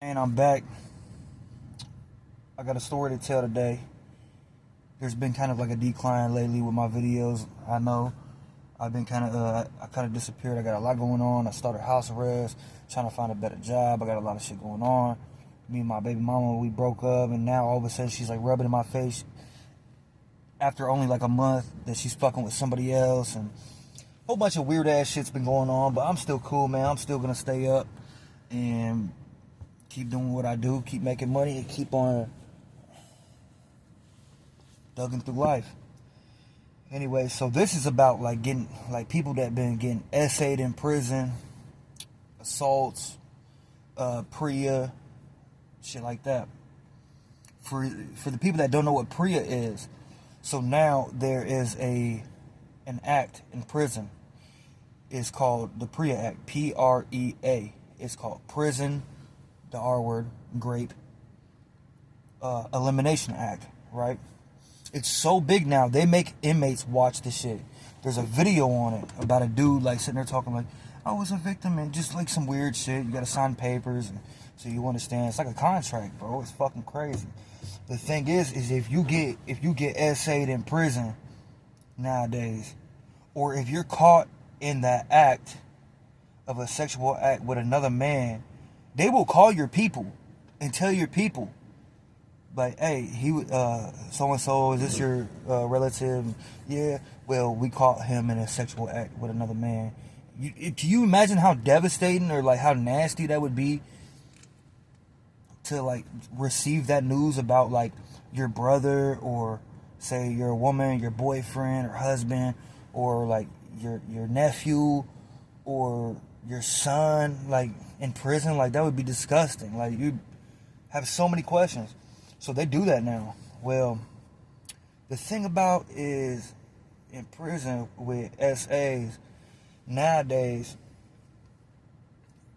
And I'm back. I got a story to tell today. There's been kind of like a decline lately with my videos. I know I've been I kind of disappeared. I got a lot going on. I started house arrest, trying to find a better job. I got a lot of shit going on. Me and my baby mama, we broke up, and now all of a sudden she's like rubbing in my face after only like a month that she's fucking with somebody else, and a whole bunch of weird ass shit's been going on. But I'm still cool, man. I'm still gonna stay up and keep doing what I do, keep making money, and keep on thugging through life. Anyway, so this is about like getting like people that been getting essayed in prison, assaults, PREA, shit like that. For the people that don't know what PREA is, so now there is an act in prison. It's called the PREA Act, PREA. It's called Prison, the R word, grape, Elimination Act, right? It's so big now, they make inmates watch this shit. There's a video on it about a dude like sitting there talking like, I was a victim, and just like some weird shit. You gotta sign papers, and so you understand. It's like a contract, bro. It's fucking crazy. The thing is if you get essayed in prison nowadays, or if you're caught in that act of a sexual act with another man, they will call your people and tell your people, like, hey, so and so, is this your relative? Yeah. Well, we caught him in a sexual act with another man. Can you imagine how devastating or like how nasty that would be to like receive that news about like your brother, or say you're a woman, your boyfriend or husband, or like your nephew or your son, like in prison? Like, that would be disgusting. Like, you have so many questions. So they do that now. Well, the thing about is, in prison with SAs nowadays,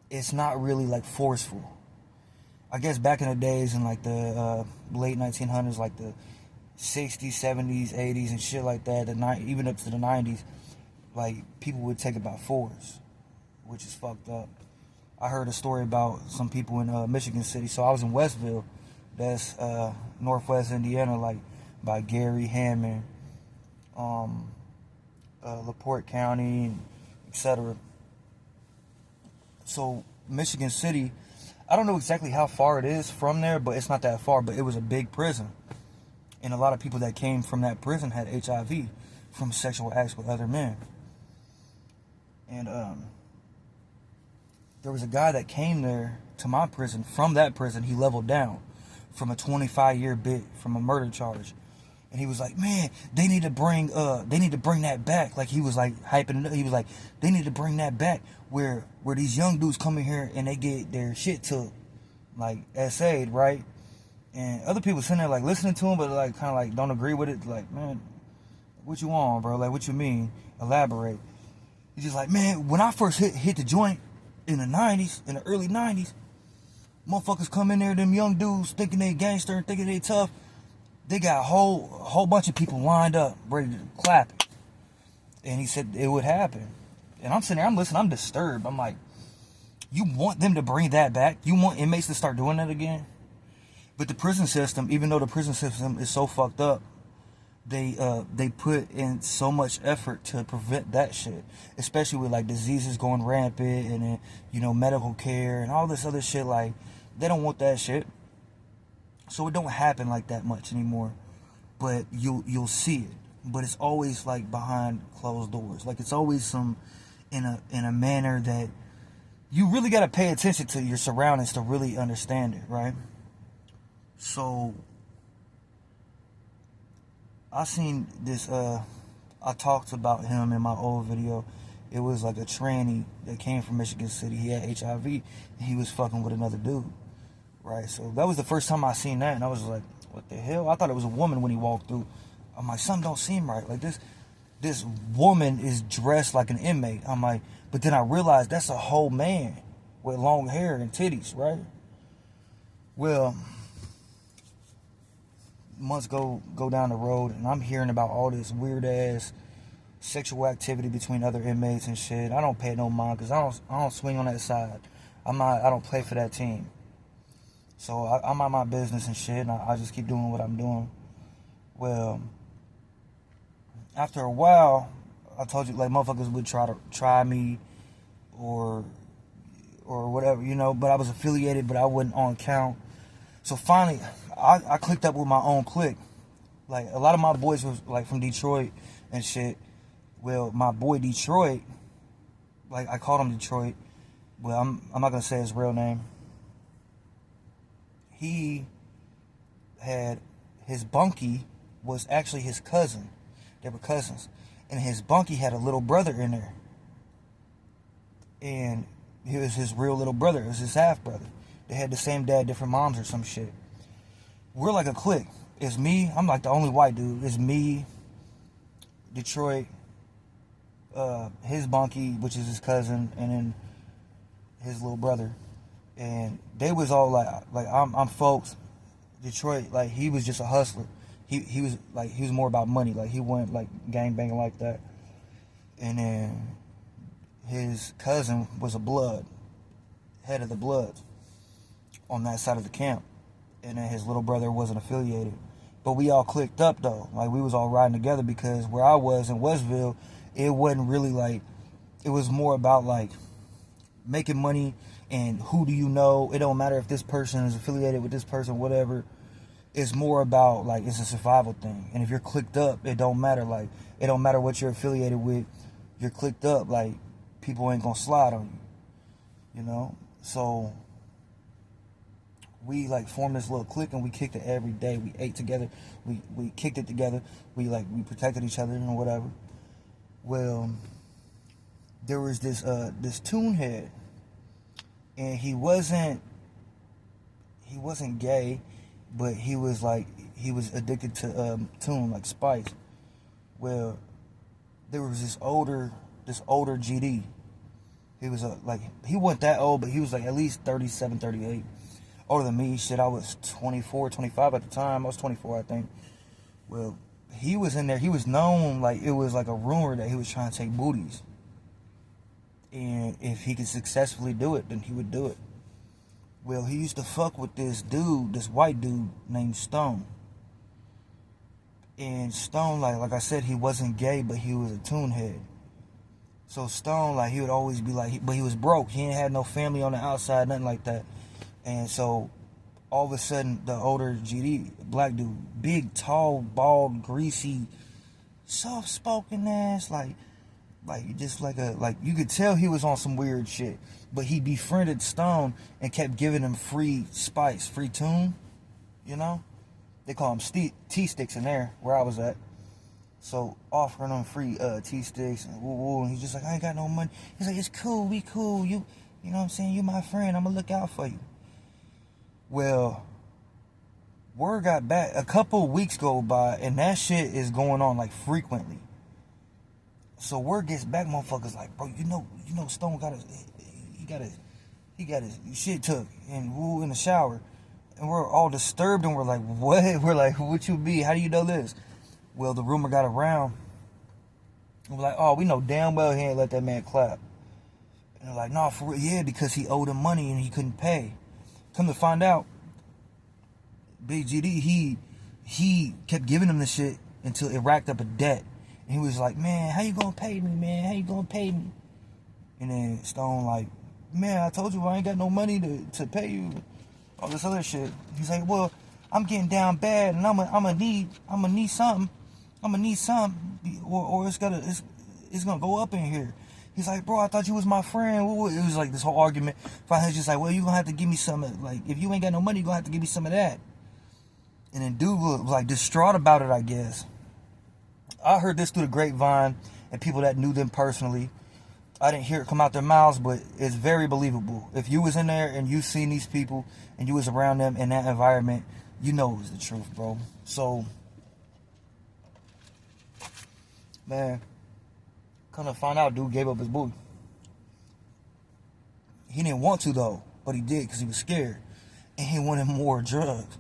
it's not really like forceful. I guess back in the days in like the late 1900s, like the 60s, 70s, 80s and shit like that, even up to the 90s, like people would take it by force, which is fucked up. I heard a story about some people in Michigan City. So I was in Westville, that's Northwest Indiana, like by Gary, Hammond, LaPorte County, etc. So Michigan City, I don't know exactly how far it is from there, but it's not that far. But it was a big prison, and a lot of people that came from that prison had HIV from sexual acts with other men. And there was a guy that came there to my prison. From that prison, he leveled down from a 25-year bit from a murder charge. And he was like, man, they need to bring that back. Like, he was like hyping it up. He was like, they need to bring that back where these young dudes come in here and they get their shit took, like SA'd, right? And other people sitting there like listening to him, but like kind of like don't agree with it. Like, man, what you want, bro? Like, what you mean? Elaborate. He's just like, man, when I first hit the joint in the 90s, in the early 90s, motherfuckers come in there, them young dudes thinking they gangster and thinking they tough. They got a whole bunch of people lined up, ready to clap it. And he said it would happen. And I'm sitting there, I'm listening, I'm disturbed. I'm like, you want them to bring that back? You want inmates to start doing that again? But the prison system, even though the prison system is so fucked up, they put in so much effort to prevent that shit, especially with like diseases going rampant, and then, you know, medical care and all this other shit. Like, they don't want that shit, so it don't happen like that much anymore. But you'll see it, but it's always like behind closed doors. Like, it's always some in a manner that you really got to pay attention to your surroundings to really understand it, right? So I seen this, I talked about him in my old video. It was like a tranny that came from Michigan City. He had HIV, and he was fucking with another dude, right? So that was the first time I seen that, and I was like, what the hell? I thought it was a woman when he walked through. I'm like, something don't seem right. Like, this woman is dressed like an inmate. I'm like, but then I realized that's a whole man with long hair and titties, right? Well, months go down the road, and I'm hearing about all this weird ass sexual activity between other inmates and shit. I don't pay no mind because I don't swing on that side. I don't play for that team. So I'm on my business and shit, and I just keep doing what I'm doing. Well, after a while, I told you, like, motherfuckers would try me or whatever, you know, but I was affiliated, but I wasn't on count. So finally, I clicked up with my own clique. Like, a lot of my boys was, like, from Detroit and shit. Well, my boy Detroit, like, I called him Detroit. Well, I'm not going to say his real name. He had, his bunkie was actually his cousin. They were cousins. And his bunkie had a little brother in there. And he was his real little brother. It was his half-brother. They had the same dad, different moms or some shit. We're like a clique. It's me. I'm like the only white dude. It's me, Detroit, his bunkie, which is his cousin, and then his little brother. And they was all like I'm folks. Detroit, like, he was just a hustler. He was more about money. Like, he wasn't like gang banging like that. And then his cousin was a blood, head of the Bloods on that side of the camp. And then his little brother wasn't affiliated. But we all clicked up, though. Like, we was all riding together, because where I was in Westville, it wasn't really like, it was more about, like, making money and who do you know. It don't matter if this person is affiliated with this person, whatever. It's more about, like, it's a survival thing. And if you're clicked up, it don't matter. Like, it don't matter what you're affiliated with. You're clicked up. Like, people ain't gonna slide on you. You know? So we, like, formed this little clique, and we kicked it every day. We ate together. We kicked it together. We protected each other and whatever. Well, there was this tune head, and he wasn't gay, but he was addicted to tune, like spice. Well, there was this older GD. He was he wasn't that old, but he was like at least 37, 38. Older than me. Shit, I was 24, 25 at the time. I was 24, I think. Well, he was in there. He was known, like, it was like a rumor that he was trying to take booties. And if he could successfully do it, then he would do it. Well, he used to fuck with this dude, this white dude named Stone. And Stone, like I said, he wasn't gay, but he was a tune head. So Stone, like, he would always be like, but he was broke. He ain't had no family on the outside, nothing like that. And so all of a sudden, the older GD, black dude, big, tall, bald, greasy, soft-spoken ass, like just like you could tell he was on some weird shit. But he befriended Stone and kept giving him free spice, free tune, you know? They call him T-sticks in there, where I was at. So offering him free T-sticks and woo-woo, and he's just like, I ain't got no money. He's like, it's cool, we cool, you know what I'm saying? You my friend, I'm gonna look out for you. Well, word got back, a couple weeks go by, and that shit is going on, like, frequently. So word gets back, motherfuckers like, bro, you know Stone got his shit took, and woo, in the shower. And we're all disturbed, and we're like, what? We're like, what you be? How do you know this? Well, the rumor got around. And we're like, oh, we know damn well he ain't let that man clap. And they're like, no, for real, yeah, because he owed him money and he couldn't pay. Come to find out, Big GD, he kept giving him the shit until it racked up a debt. And he was like, man, how you gonna pay me, man? How you gonna pay me? And then Stone like, man, I told you I ain't got no money to pay you. All this other shit. He's like, well, I'm getting down bad, and I'm gonna need something. I'm gonna need something, or it's gonna go up in here. He's like, bro, I thought you was my friend. It was like this whole argument. Finally, just like, well, you gonna have to give me some. Like, if you ain't got no money, you gonna have to give me some of that. And then dude was like distraught about it, I guess. I heard this through the grapevine and people that knew them personally. I didn't hear it come out their mouths, but it's very believable. If you was in there and you seen these people and you was around them in that environment, you know it was the truth, bro. So, man, come to find out, dude gave up his booty. He didn't want to, though, but he did because he was scared. And he wanted more drugs.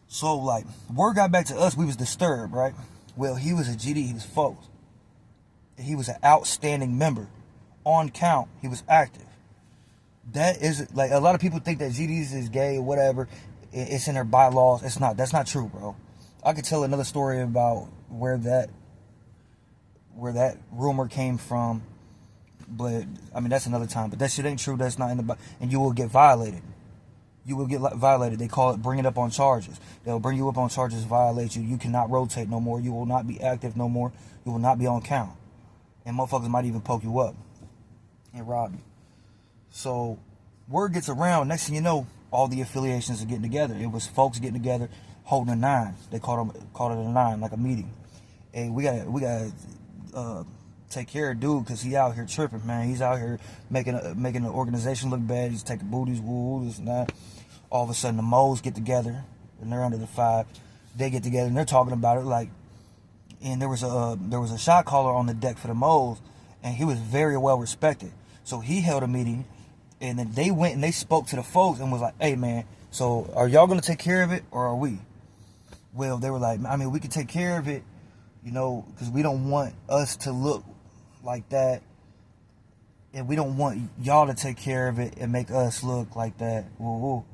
So, like, word got back to us, we was disturbed, right? Well, he was a GD, he was folks. He was an outstanding member. On count, he was active. That is, like, a lot of people think that GDs is gay or whatever. It's in their bylaws. It's not. That's not true, bro. I could tell another story about where that rumor came from, but I mean that's another time. But that shit ain't true. That's not in the, and you will get violated. You will get violated. They call it bring it up on charges. They'll bring you up on charges, violate you. You cannot rotate no more. You will not be active no more. You will not be on count. And motherfuckers might even poke you up and rob you. So word gets around. Next thing you know, all the affiliations are getting together. It was folks getting together, holding a 9. They called it a 9, like a meeting. Hey, we gotta take care of dude because he out here tripping, man. He's out here making the organization look bad. He's taking booties, woo, this and that. All of a sudden, the moles get together, and they're under the 5. They get together, and they're talking about it like. And there was a shot caller on the deck for the moles, and he was very well respected. So he held a meeting, and then they went and they spoke to the folks and was like, "Hey, man, so are y'all gonna take care of it, or are we?" Well, they were like, "I mean, we can take care of it, you know, because we don't want us to look like that, and we don't want y'all to take care of it and make us look like that." Woo woo.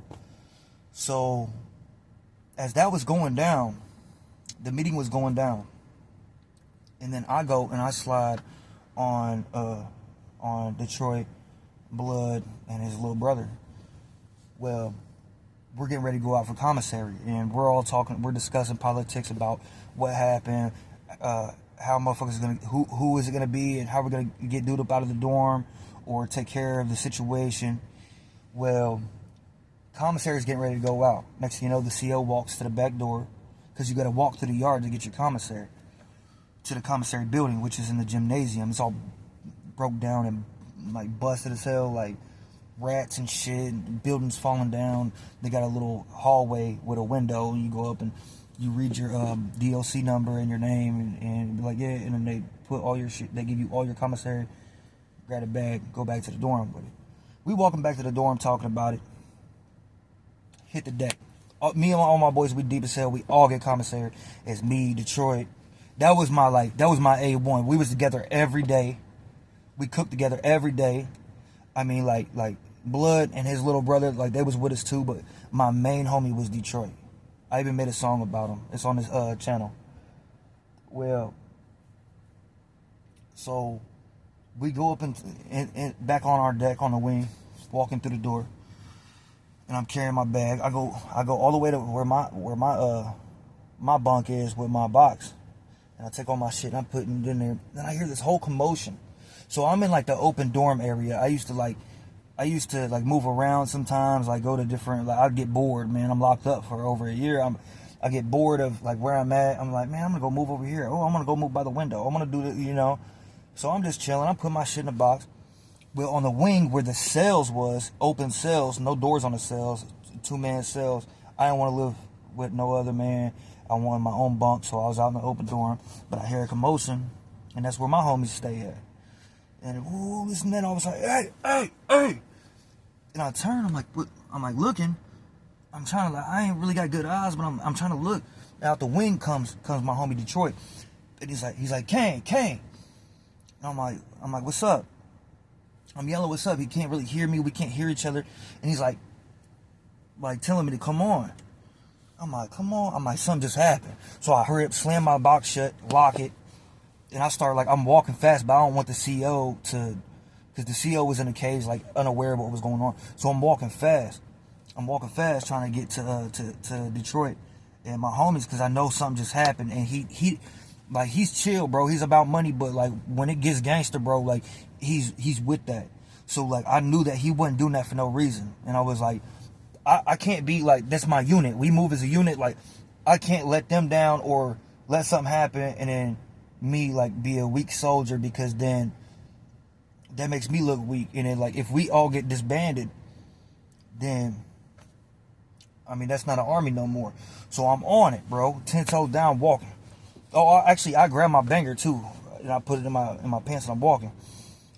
So as that was going down, the meeting was going down, and then I go and I slide on Detroit Blood and his little brother. Well, we're getting ready to go out for commissary, and we're discussing politics about what happened, how motherfuckers gonna, who is it gonna be, and how we're gonna get dude up out of the dorm or take care of the situation. Well, commissary's getting ready to go out. Next thing you know, the CO walks to the back door, because you got to walk through the yard to get your commissary, to the commissary building, which is in the gymnasium. It's all broke down and like busted as hell, like rats and shit, buildings falling down. They got a little hallway with a window, and you go up and you read your DLC number and your name, and be like, yeah, and then they put all your shit, they give you all your commissary, grab a bag, go back to the dorm with it. We walking back to the dorm talking about it. Hit the deck. Me and all my boys, we deep as hell. We all get commissary. It's me, Detroit. That was my A1. We was together every day. We cooked together every day. I mean, like Blood and his little brother, like they was with us too. But my main homie was Detroit. I even made a song about him. It's on this channel. Well, so we go up and back on our deck on the wing, walking through the door. And I'm carrying my bag. I go all the way to where my bunk is with my box, and I take all my shit and I put it in there. Then I hear this whole commotion. So I'm in like the open dorm area. I used to move around sometimes, like go to different. Like I'd get bored, man. I'm locked up for over a year. I get bored of like where I'm at. I'm like, man, I'm gonna go move over here. Oh, I'm gonna go move by the window. I'm gonna do the, you know. So I'm just chilling. I'm putting my shit in the box. Well, on the wing where the cells was, open cells, no doors on the cells, 2-man cells. I didn't want to live with no other man. I wanted my own bunk, so I was out in the open dorm. But I hear a commotion, and that's where my homies stay at. And ooh, this and that, I was like, hey. And I turn, I'm like, what? I'm like looking. I'm trying to, like, I ain't really got good eyes, but I'm trying to look. Out the wing comes my homie Detroit, and he's like, Kane. And I'm like, what's up? I'm yelling, what's up? He can't really hear me. We can't hear each other. And he's like telling me to come on. I'm like, come on. I'm like, something just happened. So I hurry up, slam my box shut, lock it. And I start, like, I'm walking fast, but I don't want the CO to, because the CO was in a cage, like, unaware of what was going on. So I'm walking fast. Trying to get to Detroit. And my homies, because I know something just happened. And he's chill, bro. He's about money, but, like, when it gets gangster, bro, like, he's with that. So, like, I knew that he wasn't doing that for no reason. And I was like, I can't be like, that's my unit. We move as a unit. Like, I can't let them down or let something happen and then me, like, be a weak soldier, because then that makes me look weak. And then, like, if we all get disbanded, then, I mean, that's not an army no more. So I'm on it, bro. 10 toes down, walking. Oh, actually, I grabbed my banger, too. And I put it in my pants and I'm walking.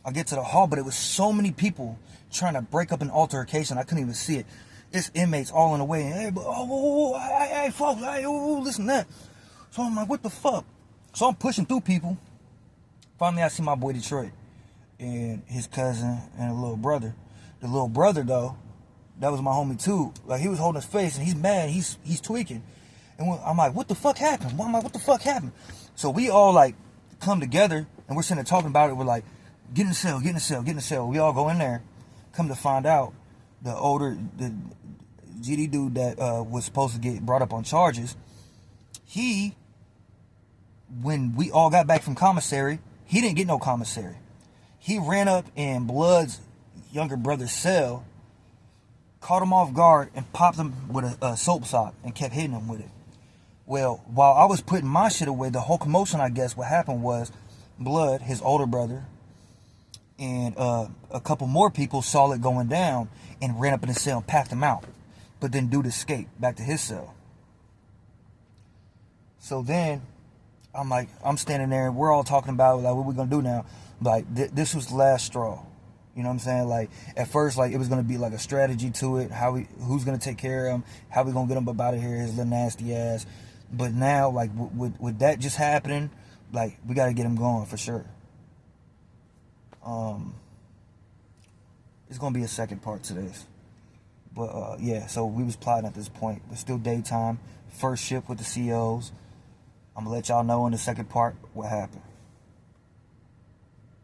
I get to the hall, but it was so many people trying to break up an altercation, I couldn't even see it. It's inmates all in the way. And, hey, but, hey, folks, hey, this and that. So I'm like, what the fuck? So I'm pushing through people. Finally, I see my boy Detroit and his cousin and a little brother. The little brother, though, that was my homie too. Like, he was holding his face and he's mad. He's tweaking. And I'm like, what the fuck happened? I'm like, what the fuck happened? So we all like come together and we're sitting there talking about it. We're like, get in the cell, get in the cell, get in the cell. We all go in there. Come to find out, the GD dude that was supposed to get brought up on charges, when we all got back from commissary, he didn't get no commissary. He ran up in Blood's younger brother's cell, caught him off guard, and popped him with a soap sock and kept hitting him with it. Well, while I was putting my shit away, the whole commotion, I guess, what happened was Blood, his older brother, and a couple more people saw it going down and ran up in the cell and packed him out. But then dude escaped back to his cell. So then, I'm standing there, and we're all talking about, like, what we gonna do now? Like, this was the last straw. You know what I'm saying? Like, at first, like, it was gonna be like a strategy to it. Who's gonna take care of him? How we gonna get him up out of here? His little nasty ass. But now, like, with that just happening, like, we gotta get him going for sure. It's gonna be a second part to this. But yeah, so we was plotting at this point. It's still daytime. First shift with the COs. I'm gonna let y'all know in the second part what happened.